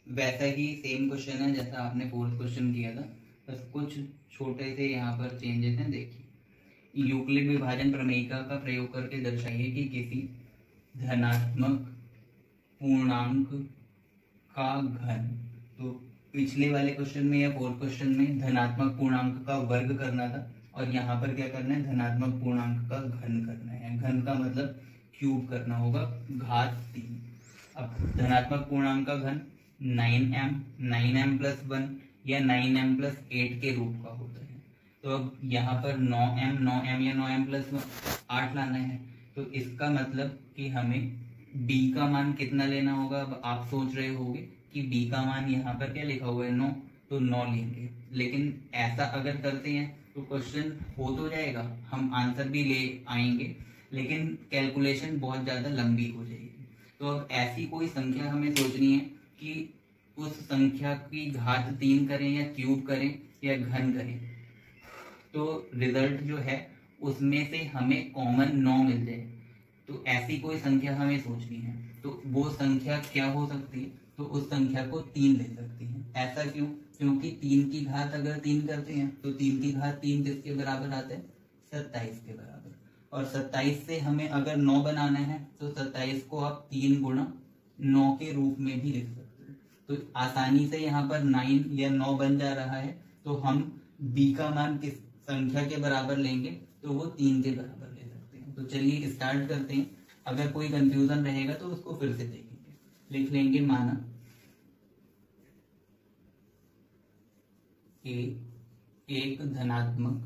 वैसा ही same question है जैसा आपने फोर्थ क्वेश्चन किया था, बस कुछ छोटे से यहाँ पर चेंजेस हैं। देखिए, यूक्लिड विभाजन प्रमेयिका का प्रयोग करके दर्शाइए कि किसी धनात्मक पूर्णांक का घन। तो पिछले वाले क्वेश्चन में या फोर्थ क्वेश्चन में धनात्मक पूर्णांक का वर्ग करना था, और यहाँ पर क्या करना है, धनात्मक पूर्णांक का घन करना है। घन का मतलब क्यूब करना होगा, घात 3। अब धनात्मक पूर्णांक का घन 9m, 9m प्लस 1 या 9m प्लस 8 के रूप का होता है। तो अब यहाँ पर 9m या 9m प्लस 8 लाना है। तो इसका मतलब कि हमें b का मान कितना लेना होगा। अब आप सोच रहे होंगे कि b का मान यहाँ पर क्या लिखा हुआ है, 9, तो 9 लेंगे। लेकिन ऐसा अगर करते हैं तो क्वेश्चन हो तो जाएगा, हम आंसर भी ले आएंगे, लेकिन कैलकुलेशन बहुत ज्यादा लंबी हो जाएगी। तो अब ऐसी कोई संख्या हमें सोचनी है कि उस संख्या की घात 3 करें या क्यूब करें या घन करें, तो रिजल्ट जो है उसमें से हमें कॉमन 9 मिल जाए। तो ऐसी कोई संख्या हमें सोचनी है। तो वो संख्या क्या हो सकती है, तो उस संख्या को 3 ले सकती है। ऐसा क्यों? क्योंकि 3 की घात अगर 3 करते हैं तो 3 की घात 3 किसके बराबर आता है, 27 के बराबर। और 27 से हमें अगर 9 बनाना है तो 27 को आप 3 गुणा 9 के रूप में भी लिख सकते हैं। तो आसानी से यहाँ पर 9 या 9 बन जा रहा है। तो हम b का मान किस संख्या के बराबर लेंगे, तो वो 3 के बराबर ले सकते हैं। तो चलिए स्टार्ट करते हैं। अगर कोई कंफ्यूजन रहेगा तो उसको फिर से देखेंगे। लिख लेंगे, माना एक धनात्मक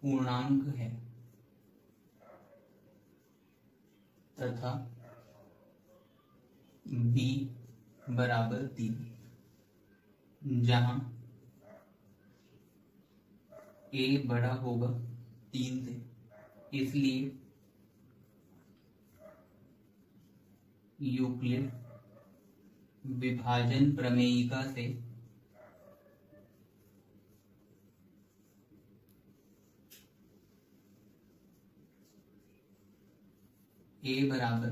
पूर्णांक है तथा b बराबर 3, जहां a बड़ा होगा 3 से, इसलिए यूक्लिड विभाजन प्रमेयिका से a बराबर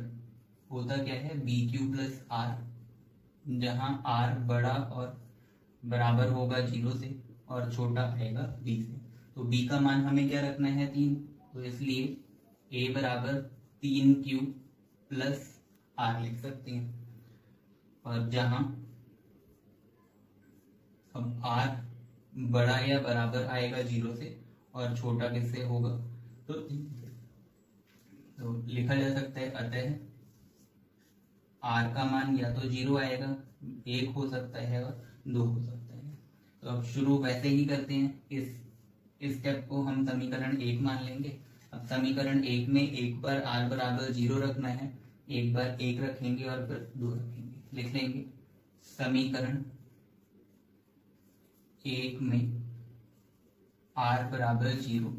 होता क्या है, BQ प्लस R, जहां R बड़ा और बराबर होगा 0 से और छोटा आएगा B से। तो B का मान हमें क्या रखना है, 3। तो इसलिए A बराबर 3Q प्लस R लिख सकते हैं। और जहां अब R बड़ा या बराबर आएगा 0 से और छोटा किससे होगा, तो 3 से। तो लिखा जा सकता है, अतः R का मान या तो 0 आएगा, 1 हो सकता है और 2 हो सकता है। तो अब शुरू वैसे ही करते हैं। इस स्टेप को हम समीकरण 1 मान लेंगे। अब समीकरण 1 में एक बार R बराबर 0 रखना है, एक बार 1 रखेंगे और फिर 2 रखेंगे। लिख लेंगे, समीकरण 1 में R बराबर 0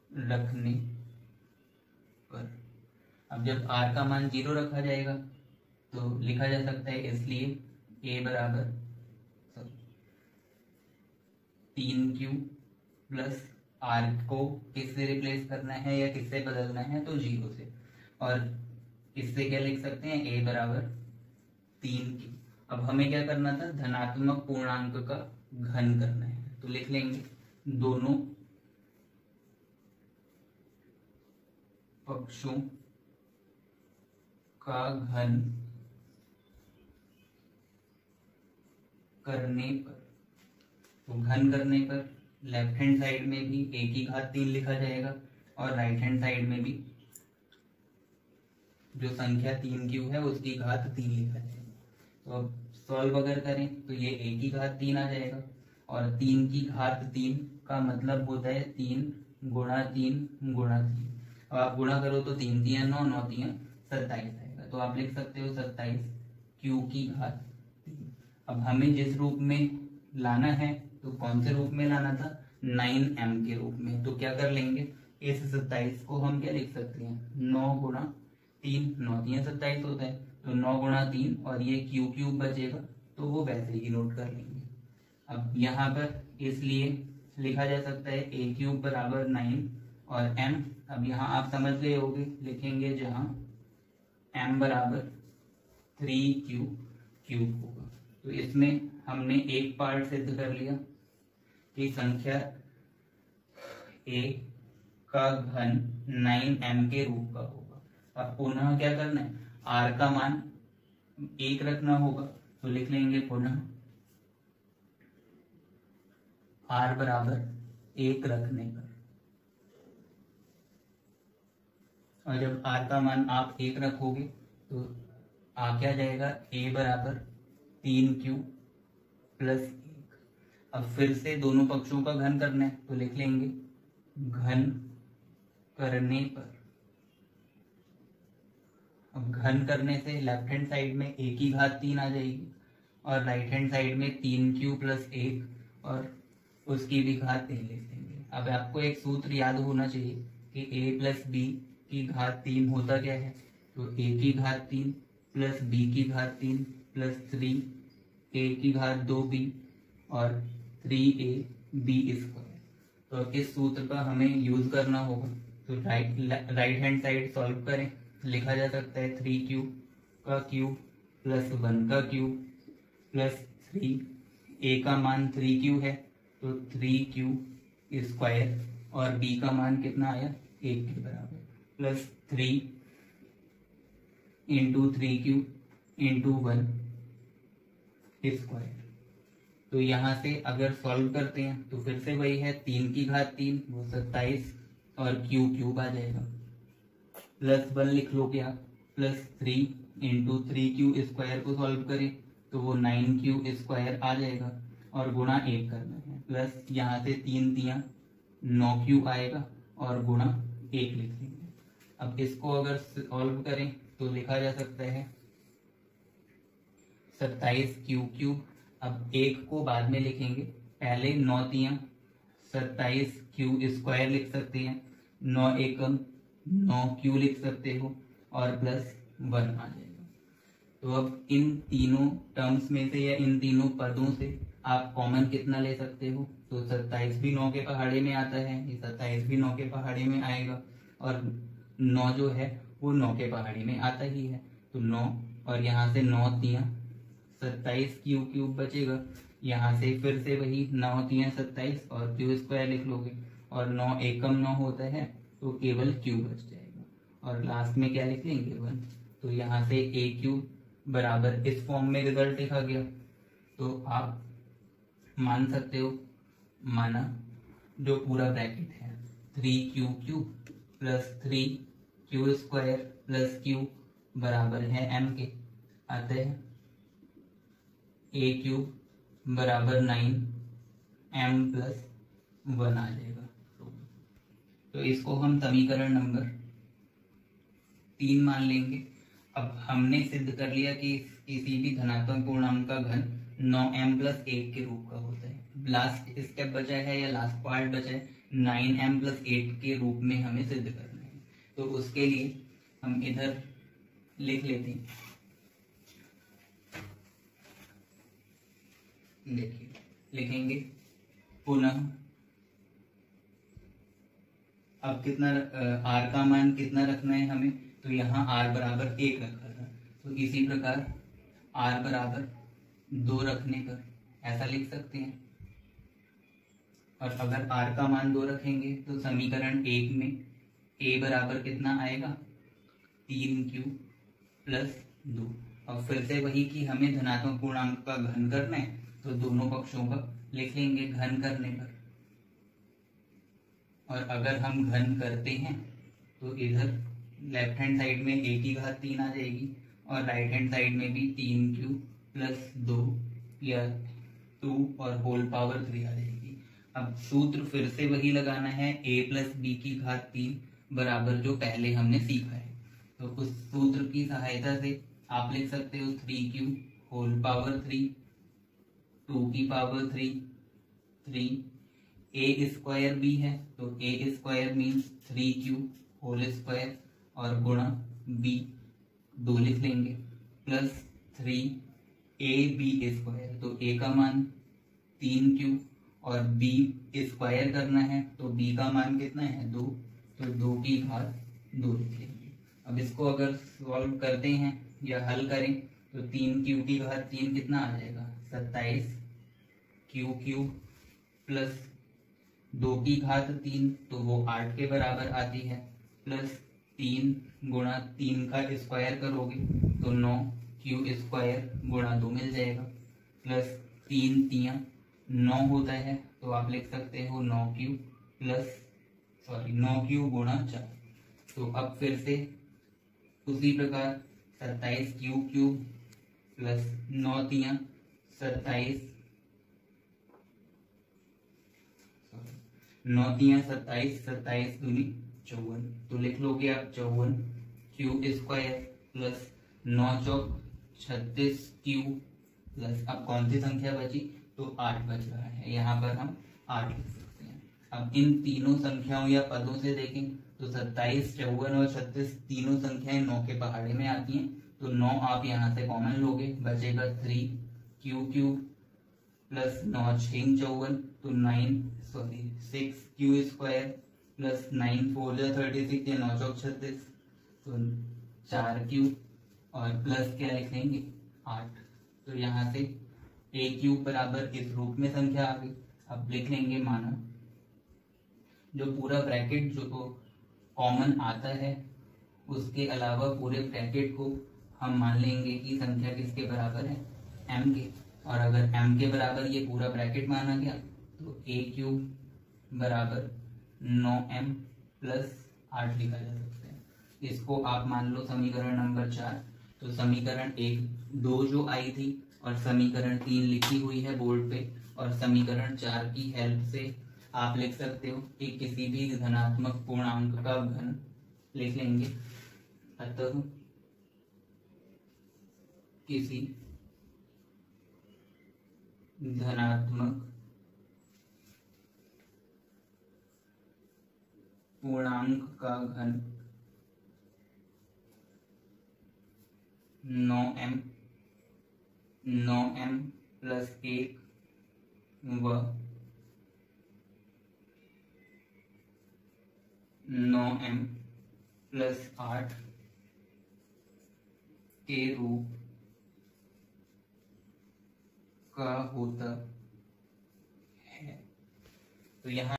रखने पर, अब जब R का मान 0 रखा जाएगा तो लिखा जा सकता है, इसलिए A बराबर 3Q प्लस R को किससे रिप्लेस करना है या किससे बदलना है, तो 0 से। और इससे क्या लिख सकते हैं, A बराबर 3Q। अब हमें क्या करना था, धनात्मक पूर्णांक का घन करना है। तो लिख लेंगे, दोनों पक्षों का घन करने पर, तो घन करने पर लेफ्ट हैंड साइड में भी a की घात 3 लिखा जाएगा और राइट हैंड साइड में भी जो संख्या 3Q है उसकी घात 3 लिखा जाएगा। तो अब सॉल्व अगर करें तो ये a की घात 3 आ जाएगा, और 3 की घात 3 का मतलब होता है 3 गुणा 3 गुणा 3। अब आप गुणा करो तो 3 3 9, 9 3 27 आएगा। तो आप लिख सकते हो 27 Q की घात 3। अब हमें जिस रूप में लाना है, तो कौन से रूप में लाना था, 9m के रूप में। तो क्या कर लेंगे, इस 27 को हम क्या लिख सकते हैं, 9 गुणा 3, 9 3 27 होता है, तो 9 गुणा 3 और ये Q क्यूब बचेगा, तो वो वैसे ही नोट कर लेंगे। अब यहाँ पर इसलिए लिखा जा सकता है a क्यूब बराबर 9 और m, अब यहाँ आप समझ गए होगे, लिखेंगे जहाँ m बराबर 3q क्यूब होगा। तो इसमें हमने एक पार्ट सिद्ध कर लिया कि संख्या a का घन 9m के रूप का होगा। अब पुनः क्या करना है, r का मान 1 रखना होगा, तो लिख लेंगे पुनः r बराबर 1 रखने पर, और जब r का मान आप 1 रखोगे तो आ क्या जाएगा, a बराबर 3q प्लस 1। अब फिर से दोनों पक्षों का घन करना है, तो लिख लेंगे घन करने पर। अब घन करने से लेफ्ट हैंड साइड में a की घात 3 आ जाएगी और राइट हैंड साइड में 3q प्लस 1 और उसकी भी घात 3 लिख देंगे। अब आपको एक सूत्र याद होना चाहिए कि a प्लस बी की घात 3 होता क्या है, तो a की घात 3 प्लस b की घात 3 प्लस 3a की घात 2b और 3a b स्क्वायर। तो इस सूत्र का हमें यूज करना होगा। तो राइट हैंड साइड सॉल्व करें, लिखा जा सकता है 3q का क्यूब प्लस 1 का क्यूब प्लस 3, a का मान 3q है तो 3q स्क्वायर और b का मान कितना आया 1 के बराबर, plus 3 into 3q into 1 square. तो यहाँ से अगर सॉल्व करते हैं तो फिर से वही है, 3 की घात 3 वो 27 और q क्यूब आ जाएगा, प्लस 1 लिख लो क्या, प्लस 3 इंटू 3q स्क्वायर को सॉल्व करें तो वो 9q स्क्वायर आ जाएगा और गुणा 1 करना है, प्लस यहाँ से 3 तियाँ 9q आएगा और गुणा 1 लिख देंगे। अब इसको अगर सॉल्व करें तो लिखा जा सकता है 27q क्यूब। अब 1 को बाद में लिखेंगे, पहले 9 तियाँ 27q स्क्वायर लिख सकते हैं, 9 एकम 9q लिख सकते हो और प्लस 1 आ जाएगा। तो अब इन तीनों टर्म्स में से या इन तीनों पदों से आप कॉमन कितना ले सकते हो, तो 27 भी 9 के पहाड़े में आता है, ये 27 भी 9 के पहाड़े में आएगा और 9 जो है वो 9 के पहाड़ी में आता ही है। तो 9 और यहाँ से 9 तियाँ 27 क्यू क्यूब बचेगा, यहाँ से फिर से वही 9 तियाँ 27 और क्यू स्क्वायर लिख लोगे और 9 एकम 9 होता है तो केवल क्यू बच जाएगा और लास्ट में क्या लिख लेंगे 1। तो यहाँ से ए क्यूब बराबर इस फॉर्म में रिजल्ट लिखा गया। तो आप मान सकते हो, माना जो पूरा ब्रैकेट है 3q cube plus 3q square plus q बराबर है m के, अतः a क्यूब बराबर 9m प्लस 1 आ जाएगा। तो इसको हम समीकरण नंबर 3 मान लेंगे। अब हमने सिद्ध कर लिया कि किसी भी धनात्मक पूर्णांक का घन 9m प्लस 1 के रूप का होता है। लास्ट स्टेप बचा है या लास्ट पार्ट बचा है, 9m प्लस 8 के रूप में हमें सिद्ध करना है। तो उसके लिए हम इधर लिख लेते हैं, देखिए लिखेंगे पुनः, अब कितना r का मान कितना रखना है हमें, तो यहाँ r बराबर 1 रखा था, तो इसी प्रकार r बराबर 2 रखने पर ऐसा लिख सकते हैं। और अगर r का मान 2 रखेंगे तो समीकरण 1 में a बराबर कितना आएगा 3q प्लस 2। अब फिर से वही कि हमें धनात्मक पूर्णांक का घन करना है तो दोनों पक्षों का लिख लेंगे घन करने पर। और अगर हम घन करते हैं तो इधर लेफ्ट हैंड साइड में a की घात 3 आ जाएगी और राइट हैंड साइड में भी 3q प्लस 2 या 2 और होल पावर 3 आ जाएगी। अब सूत्र फिर से वही लगाना है, a प्लस बी की घात 3 बराबर जो पहले हमने सीखा है। तो उस सूत्र की सहायता से आप लिख सकते हो 3q होल पावर 3, 2 की पावर 3, 3 a स्क्वायर भी है तो a square means 3q whole square और गुणा b 2 लिख लेंगे प्लस 3ab स्क्वायर, तो a का मान 3q और b स्क्वायर करना है तो b का मान कितना है 2, तो 2 की घात 2 लिख लेंगे। अब इसको अगर सॉल्व करते हैं या हल करें तो 3 क्यू की घात 3 कितना आ जाएगा, 27 क्यू क्यूब प्लस 2 की घात 3 तो वो 8 के बराबर आती है, प्लस 3 गुणा 3 का स्क्वायर करोगे तो 9 क्यू स्क्वायर गुणा 2 मिल जाएगा, प्लस 3 तियां 9 होता है तो आप लिख सकते हो 9 क्यू प्लस 9 क्यू गुणा 4। तो अब फिर से उसी प्रकार 27 क्यू क्यूब प्लस 9 तियां 27 9 तियां 27 27 दूनी 54 तो लिख लोगे आप 54 क्यू स्क्वायर प्लस 9 चौक 36 क्यू प्लस अब कौन सी संख्या बची, तो 8 बच रहा है, यहाँ पर हम 8 लिख सकते हैं। अब इन तीनों संख्याओं या पदों से देखें तो 27 54 और 36 तीनों संख्याएं 9 के पहाड़े में आती हैं, तो 9 आप यहाँ से कॉमन लोगे, बचेगा 3 क्यू क्यूब प्लस 9 6 54 तो 6 क्यू स्क्वायर प्लस 9 4 36 या 9 चौक 36 तो 4 क्यू और प्लस क्या लिख लेंगे 8। तो यहाँ से ए क्यूब बराबर इस रूप में संख्या आ गई। अब लिख लेंगे माना जो पूरा ब्रैकेट जो कॉमन आता है उसके अलावा पूरे ब्रैकेट को हम मान लेंगे कि संख्या किसके बराबर है, m के, और अगर m के बराबर ये पूरा ब्रैकेट माना गया तो a क्यूब बराबर 9m प्लस 8 लिखा जा सकता है। इसको आप मान लो समीकरण नंबर 4। तो समीकरण 1 2 जो आई थी और समीकरण 3 लिखी हुई है बोर्ड पे, और समीकरण 4 की हेल्प से आप लिख सकते हो कि किसी भी धनात्मक पूर्णांक का घन लिख लेंगे। अतः किसी धनात्मक पूर्णांक का घन 9m प्लस 1 व 9m प्लस 8 के रूप का होता है। तो यहाँ